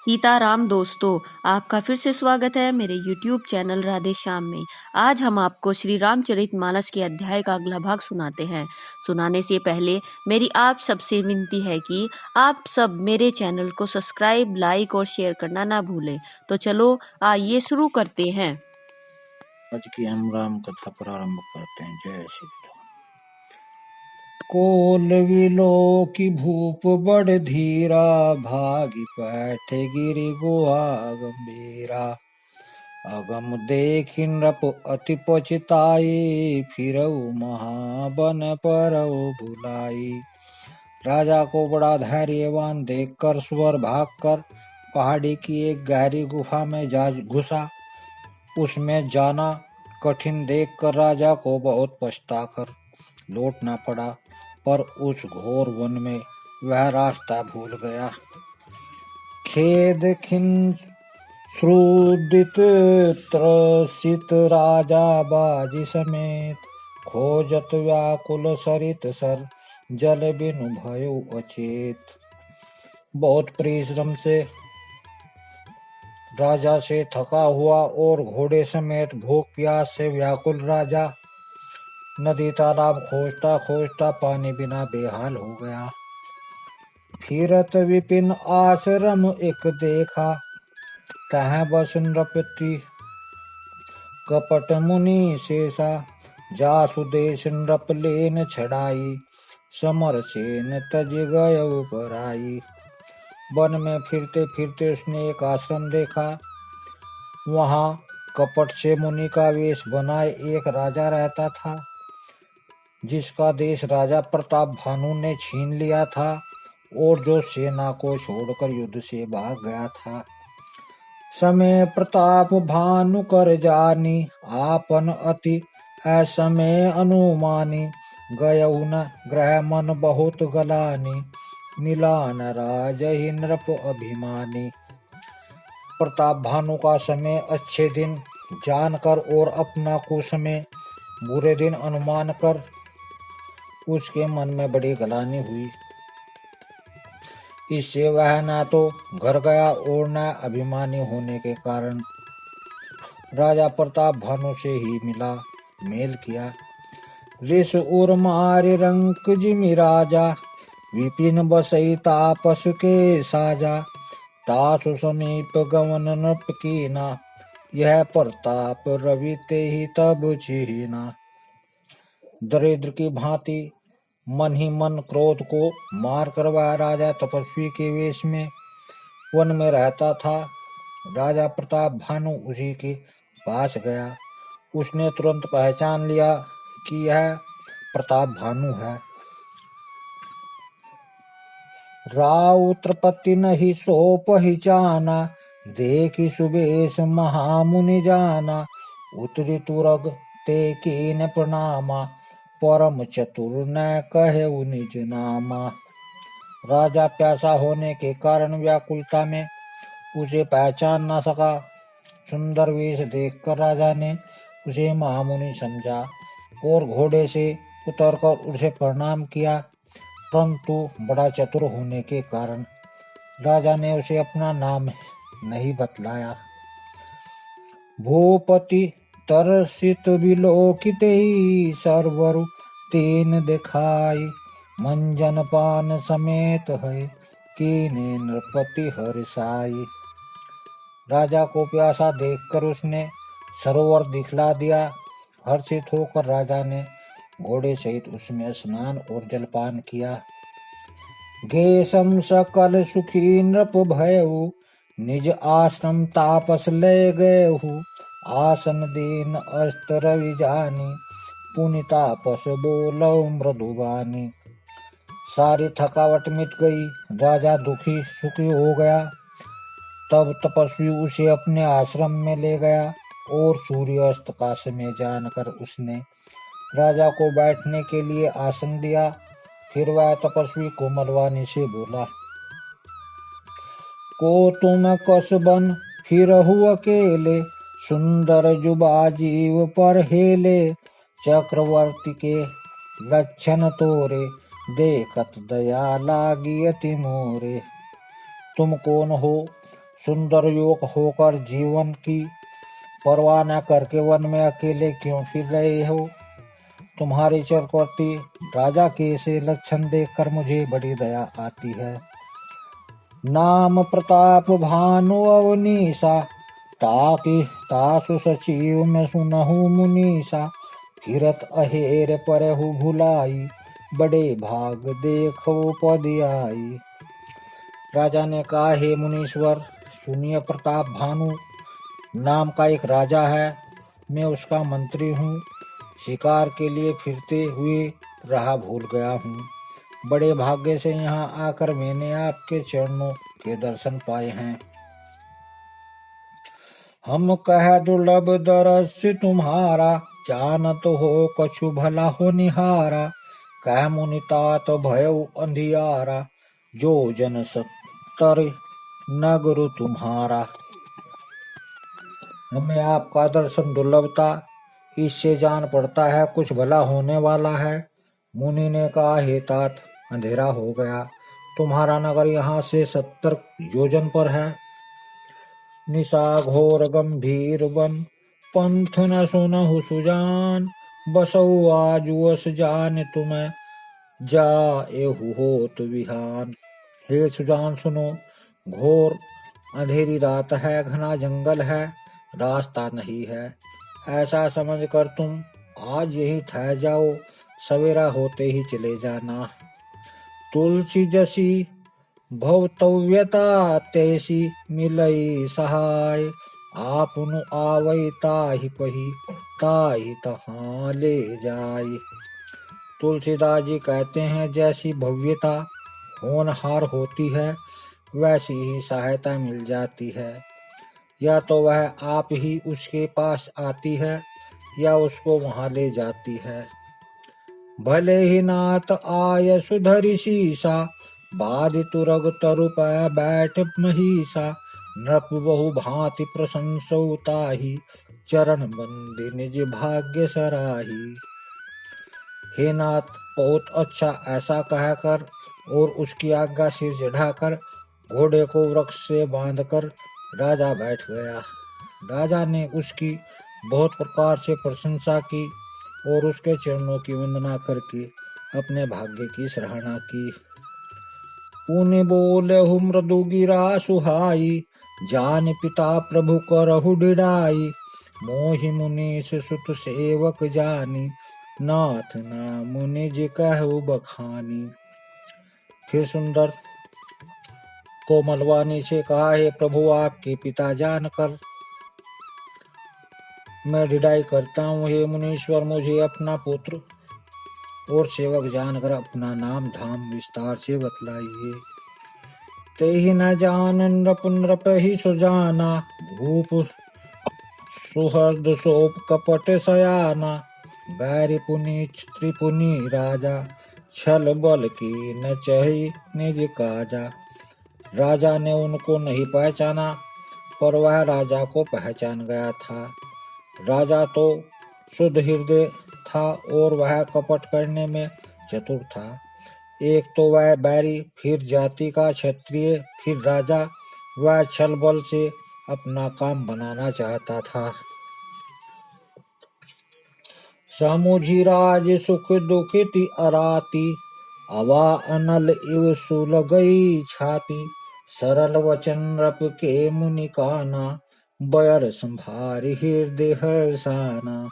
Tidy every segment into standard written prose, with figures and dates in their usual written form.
सीताराम दोस्तों, आपका फिर से स्वागत है मेरे YouTube चैनल राधे श्याम में। आज हम आपको श्री रामचरितमानस के अध्याय का अगला भाग सुनाते हैं। सुनाने से पहले मेरी आप सबसे विनती है कि आप सब मेरे चैनल को सब्सक्राइब, लाइक और शेयर करना ना भूलें। तो चलो आइए शुरू करते हैं। आज की हम राम कथा प्रारंभ करते हैं। जय श्री राम। कोल विलो की भूप बड़ धीरा, भागी बैठे गिरि गुहा गंभीरा। अगम देखि नृप अति पछताई, फिरऊ महाबन परऊ भुलाई। राजा को बड़ा धैर्यवान देखकर स्वर भागकर पहाड़ी की एक गहरी गुफा में जा घुसा। उसमें जाना कठिन देखकर राजा को बहुत पछताकर लौटना पड़ा, पर उस घोर वन में वह रास्ता भूल गया। खेद खिन श्रुदित त्रसित राजा बाजी समेत, खोजत व्याकुल सरित सर, जल बिनु भयो अचेत। बहुत परिश्रम से राजा से थका हुआ और घोड़े समेत भूख प्यास से व्याकुल राजा नदी तालाब खोजता खोजता पानी बिना बेहाल हो गया। फिरत विपिन आश्रम एक देखा, तह बस नृपति कपट मुनि शेषा। जासु देश नृप लेन छड़ाई, समर सेन तज गय पराई। वन में फिरते फिरते उसने एक आश्रम देखा। वहां कपट से मुनि का वेश बनाए एक राजा रहता था, जिसका देश राजा प्रताप भानु ने छीन लिया था और जो सेना को छोड़कर युद्ध से भाग गया था। समय प्रताप भानु कर जानी, आपन अति असमय अनुमानी। गयउ न ग्रह मन बहुत गलानी, मिलान राजहि नृप अभिमानी। प्रताप भानु का समय अच्छे दिन जानकर और अपना कुसमय बुरे दिन अनुमान कर उसके मन में बड़ी गलानी हुई। इससे वह ना तो घर गया और न अभिमानी होने के कारण राजा प्रताप भानु से ही मिला मेल किया। ऋष उर मारे रंक जिमि राजा, विपिन बसई तापस के साजा। तासु समीप गवन नृप कीना, यह प्रताप रवि ते ही तब चीना। दरिद्र की भांति मन ही मन क्रोध को मार कर वह राजा तपस्वी के वेश में वन में रहता था। राजा प्रताप भानु उसी के पास गया। उसने तुरंत पहचान लिया कि यह प्रताप भानु है। राउत्रपति नहीं सो पहचाना, देखी सुबेश महामुनि जाना। उतरी तुरग ते कीन प्रणामा, परम चतुर न कहे निज नामा। राजा प्यासा होने के कारण व्याकुलता में उसे पहचान न सका। सुंदर वेश देखकर राजा ने उसे महामुनि समझा और घोड़े से उतरकर उसे प्रणाम किया, परंतु बड़ा चतुर होने के कारण राजा ने उसे अपना नाम नहीं बतलाया। भूपति तरसित विलोकित ही, सर्वर तेन दिखाई। मंजन पान समेत है, कीने नृपति हर्षाई। राजा को प्यासा देखकर उसने सरोवर दिखला दिया। हर्षित होकर राजा ने घोड़े सहित उसमें स्नान और जलपान किया। गेसम सकल सुखी नृप भयउ, निज आश्रम तापस ले गयहु। आसन दीन अस्त रवि जानी, पुनि तापस बोलौ मृदुबानी। सारी थकावट मिट गई, राजा दुखी सुखी हो गया। तब तपस्वी उसे अपने आश्रम में ले गया और सूर्यास्त का समय जानकर उसने राजा को बैठने के लिए आसन दिया। फिर वह तपस्वी कोमलवाणी से बोला, को तुम कसबन फिरहु अकेले, सुंदर जुबा जीव पर हेले। चक्रवर्ती के लक्षण तोरे, देखत दया लागी अति मोरे। तुम कौन हो, सुंदर युवक होकर जीवन की परवाह न करके वन में अकेले क्यों फिर रहे हो? तुम्हारे चक्रवर्ती राजा के ऐसे लक्षण देखकर मुझे बड़ी दया आती है। नाम प्रताप भानु अवनीसा, ताकि तासु सचिव में सुनहु मुनीसा। फिरत अहेर परहु भुलाई, बड़े भाग देखो पद आई। राजा ने कहा, हे मुनीश्वर, सुनिए, प्रताप भानु नाम का एक राजा है। मैं उसका मंत्री हूँ। शिकार के लिए फिरते हुए राह भूल गया हूँ। बड़े भाग्य से यहाँ आकर मैंने आपके चरणों के दर्शन पाए हैं। हम कह दुर्लभ दरस तुम्हारा, जानत हो कछु भला हो निहारा। कह मुनि तात भयउ अंधियारा, जो जन सत्तर नगर तुम्हारा। हमें आपका दर्शन दुर्लभता, इससे जान पड़ता है कुछ भला होने वाला है। मुनि ने कहा, हे तात, अंधेरा हो गया। तुम्हारा नगर यहाँ से 70 योजन पर है। निशा घोर गंभीर वन, पंथ न सुनहु सुजान। बसऊ आज वस जान तुम्हें, जाएहु होत विहान। हे सुजान सुनो, घोर अंधेरी रात है, घना जंगल है, रास्ता नहीं है। ऐसा समझकर तुम आज यही ठहर जाओ, सवेरा होते ही चले जाना। तुलसी जसी भवतव्यता तैसी मिलई सहाय। आपनु आवई ताहि पही, ताहि तहाँ ले जाय। तुलसीदास जी कहते हैं, जैसी भव्यता होनहार होती है, वैसी ही सहायता मिल जाती है। या तो वह आप ही उसके पास आती है या उसको वहां ले जाती है। भले ही नाथ आय सुधरि सीसा, बाधि तुरग तरु पै बैठ महिषा। नृप बहु भांति प्रशंसउ ताहि, चरण बंदि निज भाग्य सराही। हे नाथ, बहुत अच्छा, ऐसा कहकर और उसकी आज्ञा सिर चढ़ाकर घोड़े को वृक्ष से बांधकर राजा बैठ गया। राजा ने उसकी बहुत प्रकार से प्रशंसा की और उसके चरणों की वंदना करके अपने भाग्य की सराहना की। पुनि बोलहु मृदु गिरा सुहाई, जान पिता प्रभु करहु ढिढ़ाई। मोहि मुनीश सुत सेवक जानी, नाथ नाम निज कहु बखानी। फिर सुंदर कोमलवाणी से कहा, हे प्रभु, आपके पिता जानकर मैं ढिढ़ाई करता हूँ। हे मुनीश्वर, मुझे अपना पुत्र और सेवक जानकर अपना नाम धाम विस्तार से बतलाइए। तेहि न जान नृप नृप ही सुजाना, भूप सुहृद सोप कपट सयाना। बैरि पुनि त्रिपुनि राजा, छल बल की न चही निज काजा। राजा ने उनको नहीं पहचाना, पर वह राजा को पहचान गया था। राजा तो शुद्ध हृदय था और वह कपट करने में चतुर था। एक तो वह बैरी, फिर जाति का क्षत्रिय, फिर राजा। वह छल बल से अपना काम बनाना चाहता था। समुझी राज सुख दुखिति अराती, अवा अनल इव सुलगई छाती। सरल वचन नृप के मुनि काना, बयर संभारी हृदय हर्षाना।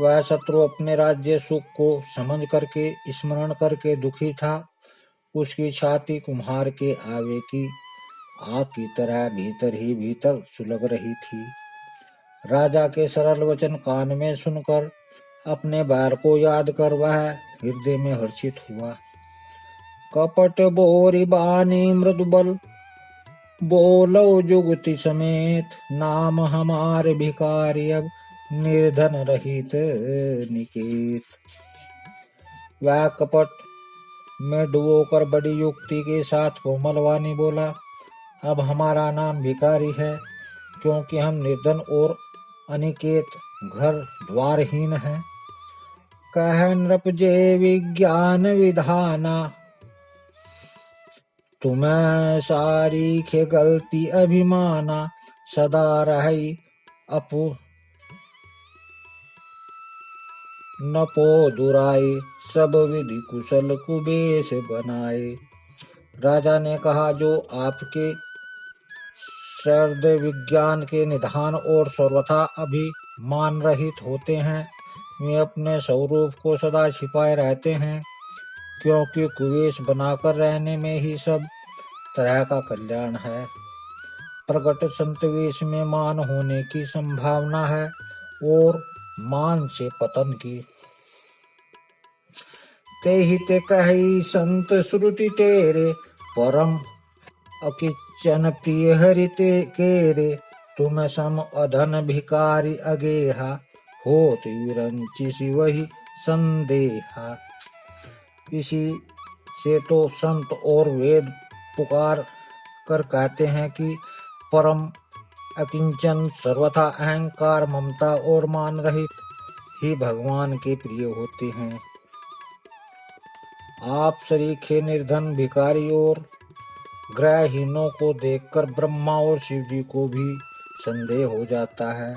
वह शत्रु अपने राज्य सुख को समझ करके, स्मरण करके दुखी था। उसकी छाती कुम्हार के आवे की आग की तरह भीतर ही भीतर सुलग रही थी। राजा के सरल वचन कान में सुनकर अपने बैर को याद कर वह हृदय में हर्षित हुआ। कपट बोरी बानी मृदुबल, बोलो जुगति समेत। नाम हमारे भिखारी, अब निर्धन रहित निकेत। वह कपट में डुबोकर बड़ी युक्ति के साथ कोमलवाणी बोला, अब हमारा नाम भिखारी है, क्योंकि हम निर्धन और अनिकेत, घर द्वारहीन हैं। कह नृप जे विज्ञान विधाना, तुम्हें सारी खे गलती अभिमाना सदा रही अपु नपो दुराई सब विधि कुशल कुबेश बनाए। राजा ने कहा, जो आपके सर्द विज्ञान के निधान और सर्वथा अभिमान रहित होते हैं, वे अपने स्वरूप को सदा छिपाए रहते हैं, क्योंकि कुवेश बनाकर रहने में ही सब तरह का कल्याण है। प्रकट संतवेश में मान होने की संभावना है और मान से पतन की। ते ही ते कही संत श्रुति तेरे, परम अकिचन प्रिय हरिते केरे। तुम सम अधन भिकारी अगेहा, होत विरंचिसी वही संदेहा। इसी से तो संत और वेद पुकार कर कहते हैं कि परम अकिंचन, सर्वथा अहंकार, ममता और मान रहित ही भगवान के प्रिय होते हैं। आप सरीखे निर्धन भिखारी और ग्रहहीनों को देखकर ब्रह्मा और शिव जी को भी संदेह हो जाता है,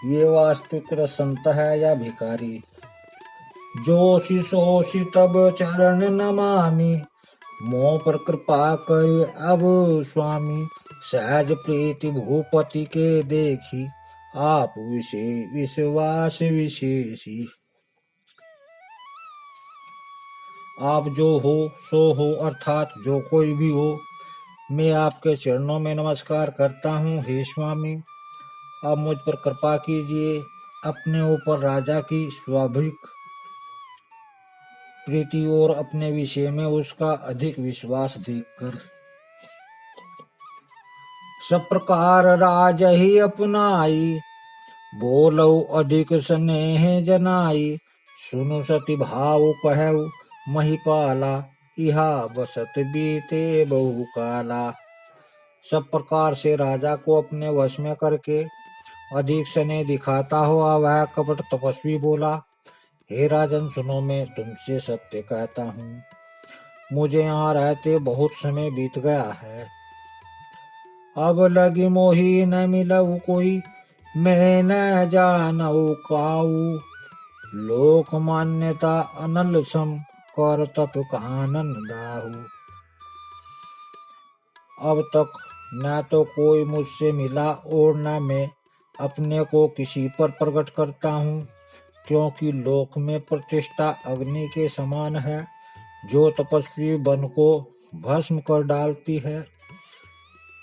ये वास्तविक संत है या भिखारी। जोशी सोशी तब चरण नमामि, मोह पर कृपा करे अब स्वामी। सहज प्रीति भूपति के देखी, आप विश्वास विशेषी। आप जो हो सो हो, अर्थात जो कोई भी हो, मैं आपके चरणों में नमस्कार करता हूँ हे स्वामी। आप मुझ पर कृपा कीजिए, अपने ऊपर राजा की स्वाभाविक प्रीति और अपने विषय में उसका अधिक विश्वास देखकर। सब प्रकार राज ही अपनाई, बोलो अधिक स्नेह जनाई। सुनु सति भाव कहु महिपाला, इहा बसत बीते बहु काला। सब प्रकार से राजा को अपने वश में करके अधिक स्नेह दिखाता हुआ वह कपट तपस्वी बोला, हे राजन सुनो, मैं तुमसे सत्य कहता हूँ, मुझे यहाँ रहते बहुत समय बीत गया है। अब लगी मोही न मिलऊ कोई, मैं न जानऊ काऊ। लोक मान्यता अनल सम, कर तप कानन दाहू। अब तक न तो कोई मुझसे मिला और न मैं अपने को किसी पर प्रकट करता हूँ, क्योंकि लोक में प्रतिष्ठा अग्नि के समान है, जो तपस्वी वन को भस्म कर डालती है।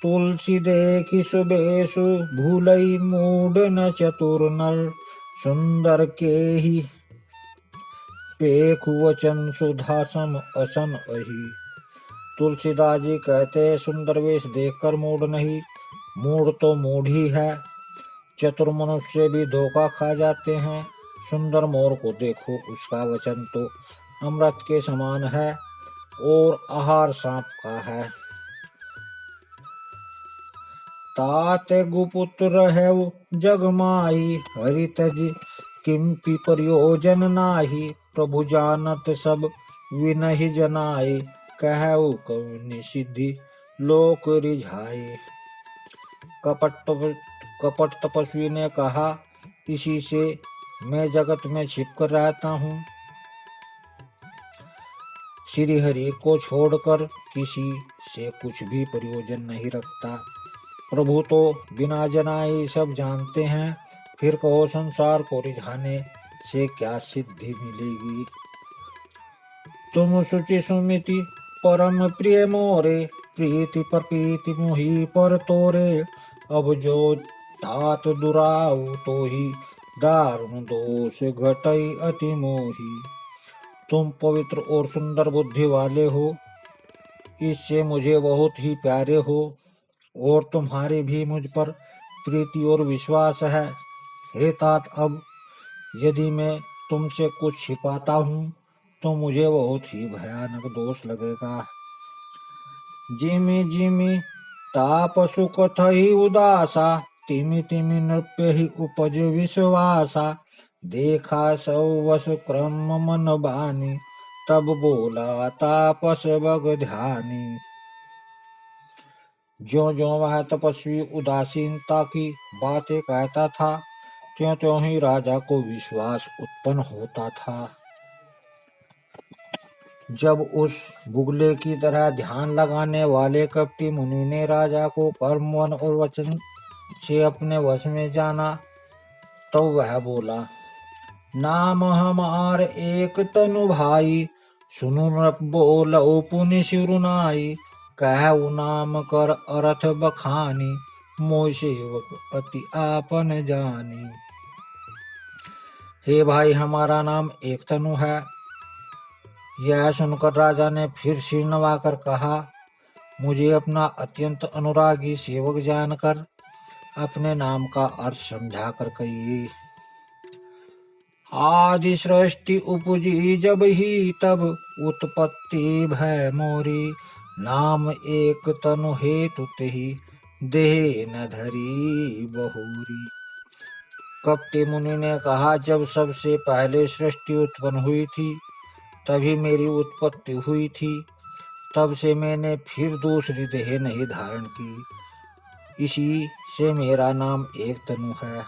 तुलसी देखी सुबेसु, भूलई मूड न चतुर नर। सुंदर के ही पेख वचन, सुधा सम असन अही। तुलसीदास जी कहते हैं, सुंदर वेश देखकर मूड नहीं, मूड तो मूड ही है। चतुर मनुष्य भी धोखा खा जाते हैं। सुंदर मोर को देखो, उसका वचन तो अमृत के समान है और आहार सांप का है। ताते गुपुत्र है जग माही, हरि तज किंपि प्रयोजन नाही। प्रभु जानत सब विनहि जनाए, कहु कवि सिद्धि लोक रिझाए। कपट तपस्वी ने कहा, इसी से मैं जगत में छिपकर रहता हूँ, श्री हरि को छोड़कर किसी से कुछ भी प्रयोजन नहीं रखता। प्रभु तो बिना जनाए सब जानते हैं, फिर कहो संसार को रिझाने से क्या सिद्धि मिलेगी। तुम सुचि सुमिति परम प्रिय मोरे, प्रीति पर प्रीति मोहि पर तोरे। अब जो तात दुराऊ तो ही, दारुण दोष घटई अति मोही। तुम पवित्र और सुंदर बुद्धि वाले हो, इससे मुझे बहुत ही प्यारे हो, और तुम्हारे भी मुझ पर प्रीति और विश्वास है। हे तात, अब यदि मैं तुमसे कुछ छिपाता हूँ तो मुझे बहुत ही भयानक दोष लगेगा। जिमि जिमि तापसु कथहि उदासा, तिमि तिमि नृप्य ही उपज विश्वासा। देखा सौ वस क्रम मन बानी, तब बोला तापस बग ध्यानी। ज्यों ज्यों वह तपस्वी उदासीनता की बातें कहता था, त्यों त्यों ही राजा को विश्वास उत्पन्न होता था। जब उस बुगले की तरह ध्यान लगाने वाले कपटी मुनि ने राजा को कर्म, वन और वचन से अपने वश में जाना, तो वह बोला, नाम हमार एक तनु भाई, सुनु नृप बोलऊ पुनि सिरुनाई, कहु नाम कर अर्थ बखानी, मोय सेवक अति आपन जानी। हे भाई, हमारा नाम एक तनु है। यह सुनकर राजा ने फिर सिर नवाकर कहा, मुझे अपना अत्यंत अनुरागी सेवक जानकर अपने नाम का अर्थ समझाकर कहिए। आदि सृष्टि उपजी जब ही तब उत्पत्ति भय मोरी, नाम एक तनु हेतु तेहि देह न धरी बहुरी। कपटी मुनि ने कहा, जब सबसे पहले सृष्टि उत्पन्न हुई थी तभी मेरी उत्पत्ति हुई थी, तब से मैंने फिर दूसरी देह नहीं धारण की, इसी से मेरा नाम एक तनु है।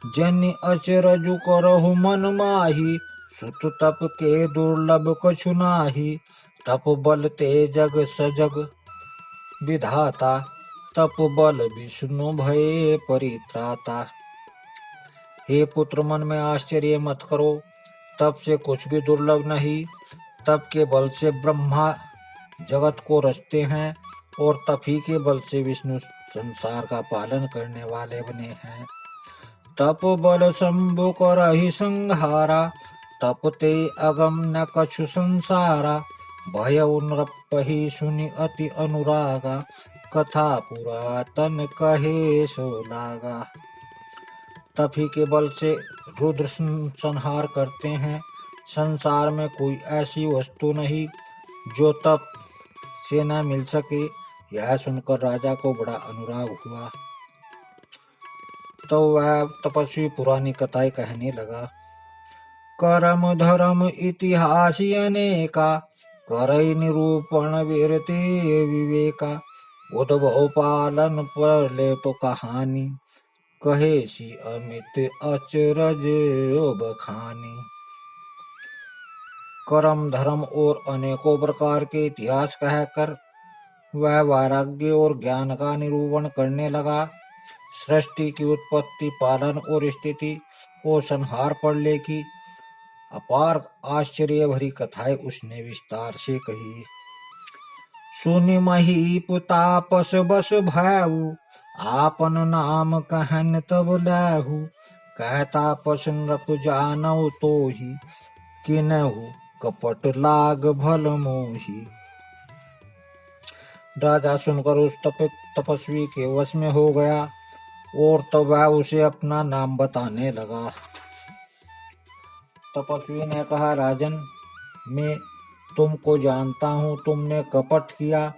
जनि अचरजु करहु मन माही, सुत तप के दुर्लभ कछु नाही, तप बल ते जग सजग विधाता, तप बल विष्णु भय परित्राता। हे पुत्र, मन में आश्चर्य मत करो, तप से कुछ भी दुर्लभ नहीं। तप के बल से ब्रह्मा जगत को रचते हैं और तप ही के बल से विष्णु संसार का पालन करने वाले बने हैं। तप बल शंभु करहि संहारा, तप ते अगम न कछु संसारा, भय नृपहि सुनि अति अनुरागा, कथा पुरातन कहे सो लागा। तप ही के बल से रुद्र संहार करते हैं। संसार में कोई ऐसी वस्तु नहीं जो तप से न मिल सके। यह सुनकर राजा को बड़ा अनुराग हुआ, तो वह तपस्वी पुरानी कथाएं कहने लगा। कर्म धर्म इतिहास अनेका, करई निरूपण वीरते विवेका, उद्भव पालन प्रलेप कहानी, कहे सी अमित अचरज बखानी। कर्म धर्म और अनेकों प्रकार के इतिहास कहकर वह वैराग्य और ज्ञान का निरूपण करने लगा। सृष्टि की उत्पत्ति, पालन और स्थिति और संहार प्रलय की अपार आश्चर्य भरी कथाएं उसने विस्तार से कही। सुनि महीप तापस बस भयउ, आपन नाम कहन तब लहु, कह तापस नृप जानउ तोहि, किनहु कपट लाग भल मोहि। राजा सुनकर उस तपस्वी के वश में हो गया और तब वह उसे अपना नाम बताने लगा। तपस्वी ने कहा, राजन, मैं तुमको जानता हूँ, तुमने कपट किया,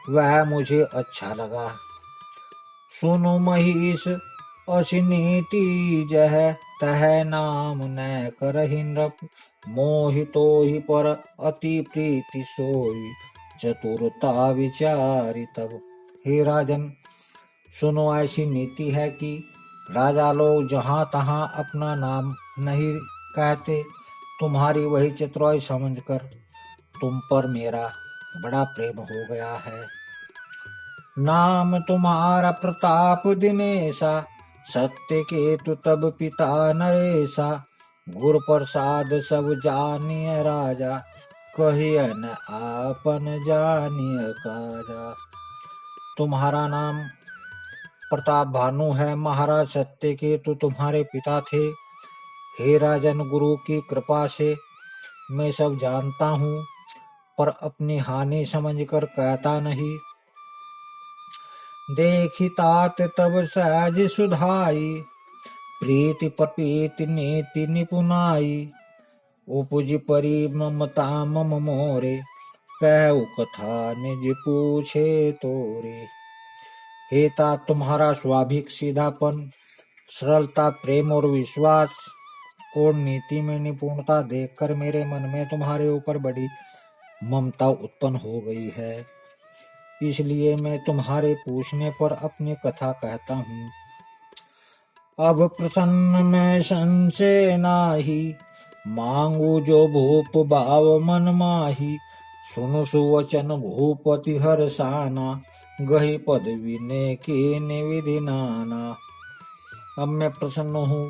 वह मुझे अच्छा लगा। सुनो महिष असिनीति जह, तह नाम न करहि नृप, मोहितो ही पर अति प्रीति सोई, चतुरता विचारी तब। हे राजन, सुनो, ऐसी नीति है कि राजा लोग जहाँ तहाँ अपना नाम नहीं कहते। तुम्हारी वही चतुराई समझकर तुम पर मेरा बड़ा प्रेम हो गया है। नाम तुम्हारा प्रताप दिनेशा, सत्य केतु तब पिता नरेशा, गुर प्रसाद सब जानिय राजा, कहिय न आपन जानिय काजा। तुम्हारा नाम प्रताप भानु है। महाराज सत्य केतु तुम्हारे पिता थे। हे राजन, गुरु की कृपा से मैं सब जानता हूँ, पर अपनी हानि समझकर कहता नहीं। देखी तात तब सहज सुधाई, प्रीति प्रपीति नीति निपुनाई, उपज परी ममता मम मोरे, कहु कथा निज पूछे तोरे। हे तात, तुम्हारा स्वाभाविक सीधापन, सरलता, प्रेम और विश्वास और नीति में निपुणता देखकर मेरे मन में तुम्हारे ऊपर बड़ी ममता उत्पन्न हो गई है। इसलिए मैं तुम्हारे पूछने पर अपनी कथा कहता हूँ। अब प्रसन्न मैं संशय नाही, मांगू जो भूप भाव मन माही। सुन सुवचन भूपति हर्षाना, गही पदवी ने के निविधि नाना। अब मैं प्रसन्न हूँ,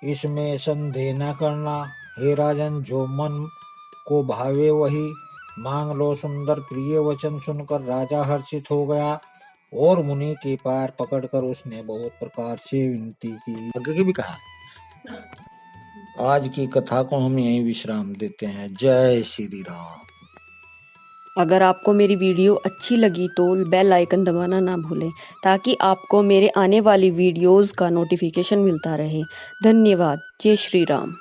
इसमें संदेह न करना। हे राजन, जो मन को भावे वही मांग लो। सुंदर प्रिय वचन सुनकर राजा हर्षित हो गया और मुनि के पैर पकड़कर उसने बहुत प्रकार से विनती की। आगे की भी कहा। आज की कथा को हम यहीं विश्राम देते हैं। जय श्री राम। अगर आपको मेरी वीडियो अच्छी लगी तो बेल आइकन दबाना ना भूलें ताकि आपको मेरे आने वाली वीडियोस का नोटिफिकेशन मिलता रहे। धन्यवाद। जय श्री राम।